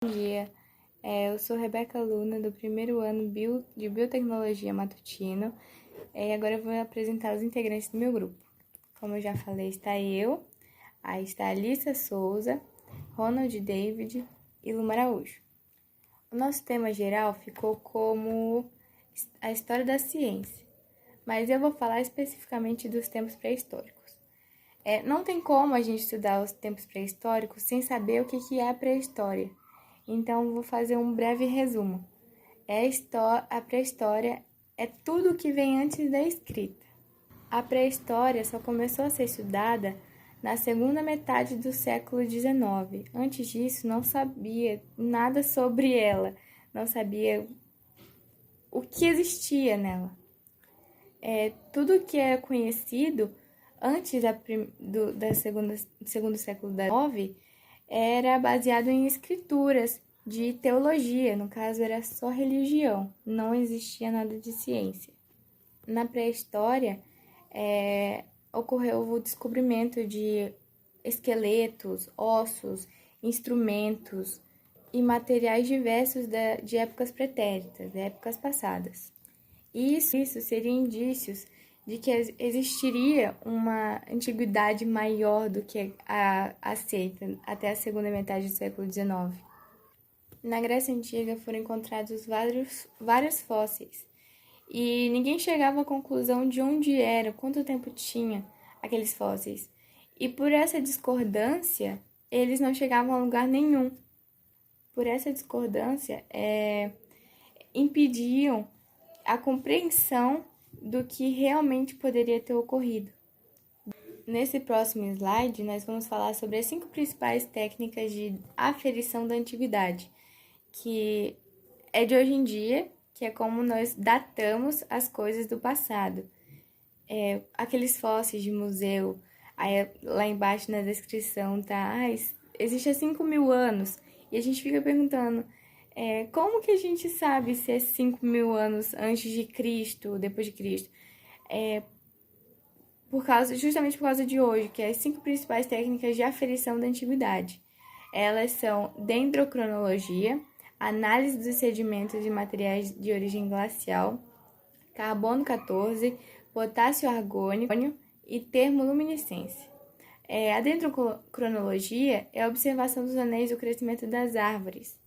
Bom dia, eu sou Rebeca Luna, do primeiro ano de Biotecnologia Matutino, e agora eu vou apresentar os integrantes do meu grupo. Como eu já falei, está eu, aí está a Alissa Souza, Ronald David e Luma Araújo. O nosso tema geral ficou como a história da ciência, mas eu vou falar especificamente dos tempos pré-históricos. Não tem como a gente estudar os tempos pré-históricos sem saber o que é a pré-história. Então, vou fazer um breve resumo. A pré-história é tudo o que vem antes da escrita. A pré-história só começou a ser estudada na segunda metade do século XIX. Antes disso, não sabia nada sobre ela, não sabia o que existia nela. Tudo que é conhecido antes segundo século XIX era baseado em escrituras de teologia, no caso era só religião, não existia nada de ciência. Na pré-história, ocorreu o descobrimento de esqueletos, ossos, instrumentos e materiais diversos de épocas pretéritas, de épocas passadas. Isso seria indícios de que existiria uma antiguidade maior do que a aceita até a segunda metade do século XIX. Na Grécia Antiga foram encontrados vários fósseis e ninguém chegava à conclusão de onde era, quanto tempo tinha aqueles fósseis. E por essa discordância, eles não chegavam a lugar nenhum. Por essa discordância, impediam a compreensão do que realmente poderia ter ocorrido. Nesse próximo slide, nós vamos falar sobre as 5 principais técnicas de aferição da antiguidade, que é de hoje em dia, que é como nós datamos as coisas do passado. Aqueles fósseis de museu, aí lá embaixo na descrição tá, existe há 5.000 anos, e a gente fica perguntando, como que a gente sabe se é 5.000 anos antes de Cristo, depois de Cristo? Justamente por causa de hoje, que é as 5 principais técnicas de aferição da antiguidade. Elas são dendrocronologia, análise dos sedimentos de materiais de origem glacial, carbono 14, potássio argônico e termoluminescência. A dendrocronologia é a observação dos anéis do crescimento das árvores.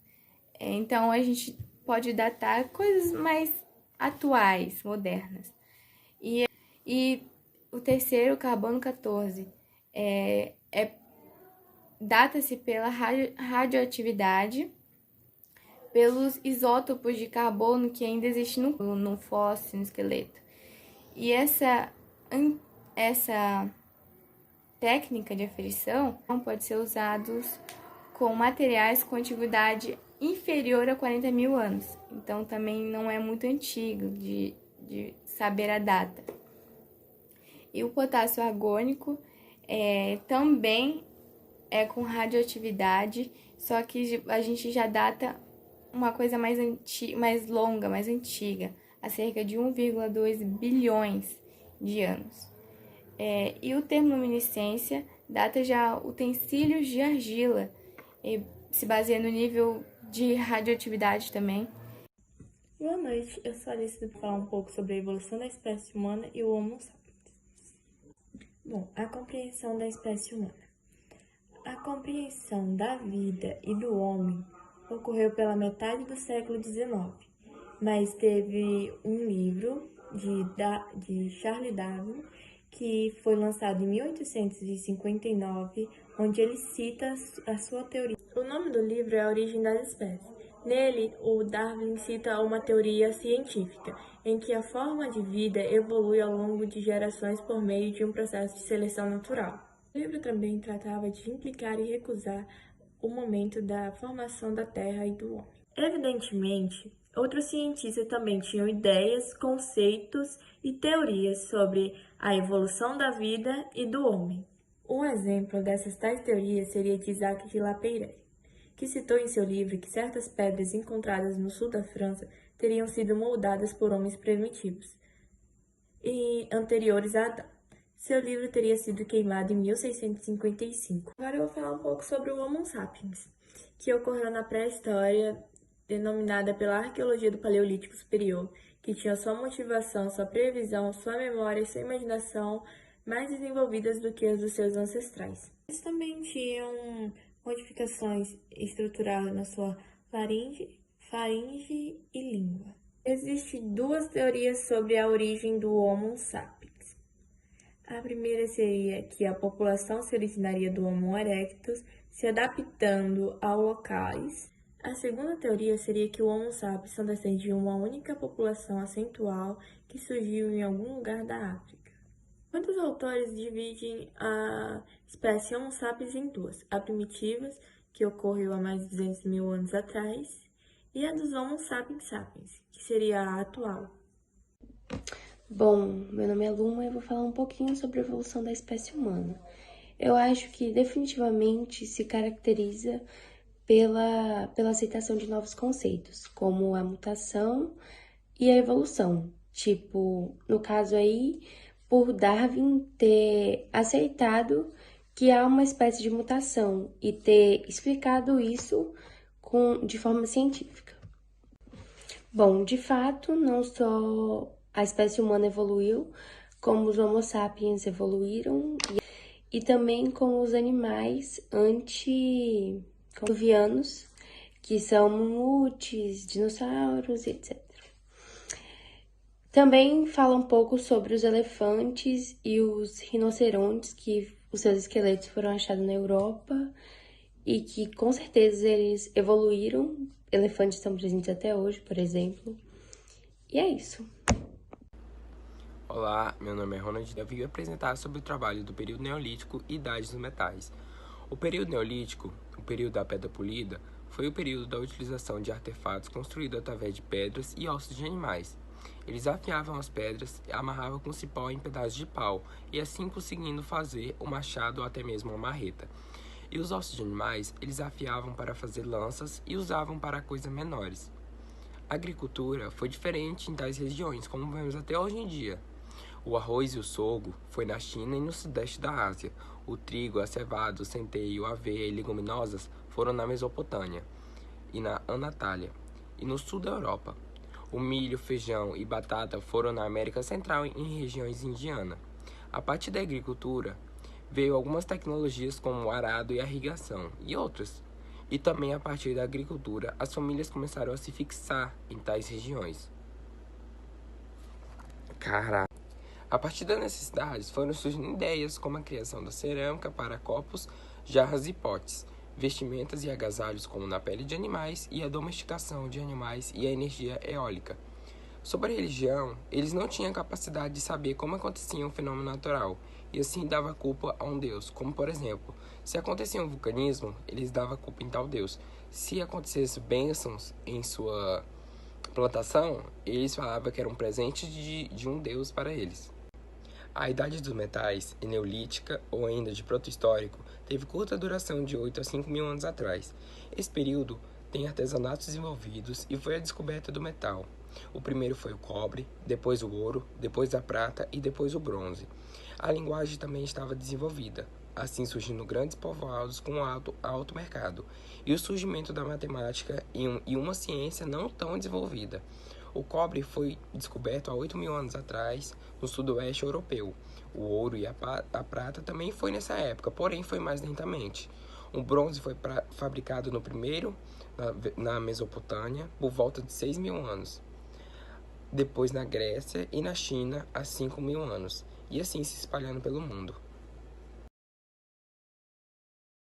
Então, a gente pode datar coisas mais atuais, modernas. E o terceiro, carbono 14, data-se pela radioatividade, pelos isótopos de carbono que ainda existem no fóssil, no esqueleto. E essa técnica de aferição pode ser usada com materiais com antiguidade inferior a 40.000 anos. Então, também não é muito antigo de saber a data. E o potássio argônico também é com radioatividade, só que a gente já data uma coisa mais longa, mais antiga, há cerca de 1,2 bilhões de anos. E o termoluminescência data já utensílios de argila, se baseia no nível de radioatividade também. Boa noite, eu sou a Alice para falar um pouco sobre a evolução da espécie humana e o Homo sapiens. Bom, a compreensão da espécie humana. A compreensão da vida e do homem ocorreu pela metade do século XIX, mas teve um livro de Charles Darwin que foi lançado em 1859, onde ele cita a sua teoria. O nome do livro é A Origem das Espécies. Nele, o Darwin cita uma teoria científica, em que a forma de vida evolui ao longo de gerações por meio de um processo de seleção natural. O livro também tratava de implicar e recusar o momento da formação da Terra e do homem. Evidentemente, outros cientistas também tinham ideias, conceitos e teorias sobre a evolução da vida e do homem. Um exemplo dessas tais teorias seria de Isaac de Lapeyre, que citou em seu livro que certas pedras encontradas no sul da França teriam sido moldadas por homens primitivos e anteriores a Adão. Seu livro teria sido queimado em 1655. Agora eu vou falar um pouco sobre o Homo sapiens, que ocorreu na pré-história, denominada pela arqueologia do Paleolítico Superior, que tinha sua motivação, sua previsão, sua memória e sua imaginação mais desenvolvidas do que as dos seus ancestrais. Eles também tinham modificações estruturais na sua faringe e língua. Existem duas teorias sobre a origem do Homo sapiens. A primeira seria que a população se originaria do Homo erectus, se adaptando a locais. A segunda teoria seria que o Homo sapiens são descendentes de uma única população acentual que surgiu em algum lugar da África. Muitos autores dividem a espécie Homo sapiens em duas: a primitiva, que ocorreu há mais de 200 mil anos atrás, e a dos Homo sapiens sapiens, que seria a atual. Bom, meu nome é Luma e eu vou falar um pouquinho sobre a evolução da espécie humana. Eu acho que definitivamente se caracteriza pela aceitação de novos conceitos, como a mutação e a evolução. Tipo, no caso aí, por Darwin ter aceitado que há uma espécie de mutação e ter explicado isso de forma científica. Bom, de fato, não só a espécie humana evoluiu, como os Homo sapiens evoluíram e também como os animais antediluvianos, que são mamutes, dinossauros, etc. Também fala um pouco sobre os elefantes e os rinocerontes, que os seus esqueletos foram achados na Europa e que com certeza eles evoluíram. Elefantes estão presentes até hoje, por exemplo. E é isso. Olá, meu nome é Ronald e eu vim apresentar sobre o trabalho do período neolítico e idade dos metais. O período neolítico, o período da pedra polida, foi o período da utilização de artefatos construídos através de pedras e ossos de animais. Eles afiavam as pedras e amarravam com cipó em pedaços de pau, e assim conseguindo fazer o machado ou até mesmo uma marreta. E os ossos de animais, eles afiavam para fazer lanças e usavam para coisas menores. A agricultura foi diferente em tais regiões, como vemos até hoje em dia. O arroz e o sorgo foi na China e no sudeste da Ásia. O trigo, a cevada, o centeio, a aveia e leguminosas foram na Mesopotâmia e na Anatália, e no sul da Europa. O milho, feijão e batata foram na América Central e em regiões indianas. A partir da agricultura, veio algumas tecnologias como o arado e a irrigação, e outras. E também a partir da agricultura, as famílias começaram a se fixar em tais regiões. A partir das necessidades, foram surgindo ideias como a criação da cerâmica para copos, jarras e potes, vestimentas e agasalhos como na pele de animais e a domesticação de animais e a energia eólica. Sobre a religião, eles não tinham capacidade de saber como acontecia um fenômeno natural, e assim dava culpa a um deus, como por exemplo, se acontecia um vulcanismo, eles davam culpa em tal deus. Se acontecesse bênçãos em sua plantação, eles falavam que era um presente de um deus para eles. A idade dos metais, neolítica ou ainda de proto-histórico, teve curta duração de 8 a 5 mil anos atrás. Esse período tem artesanatos desenvolvidos e foi a descoberta do metal. O primeiro foi o cobre, depois o ouro, depois a prata e depois o bronze. A linguagem também estava desenvolvida, assim surgindo grandes povoados com alto mercado, e o surgimento da matemática e uma ciência não tão desenvolvida. O cobre foi descoberto há 8 mil anos atrás no sudoeste europeu. O ouro e a prata também foi nessa época, porém foi mais lentamente. O bronze foi fabricado no primeiro, na Mesopotâmia, por volta de 6 mil anos. Depois na Grécia e na China, há 5 mil anos, e assim se espalhando pelo mundo.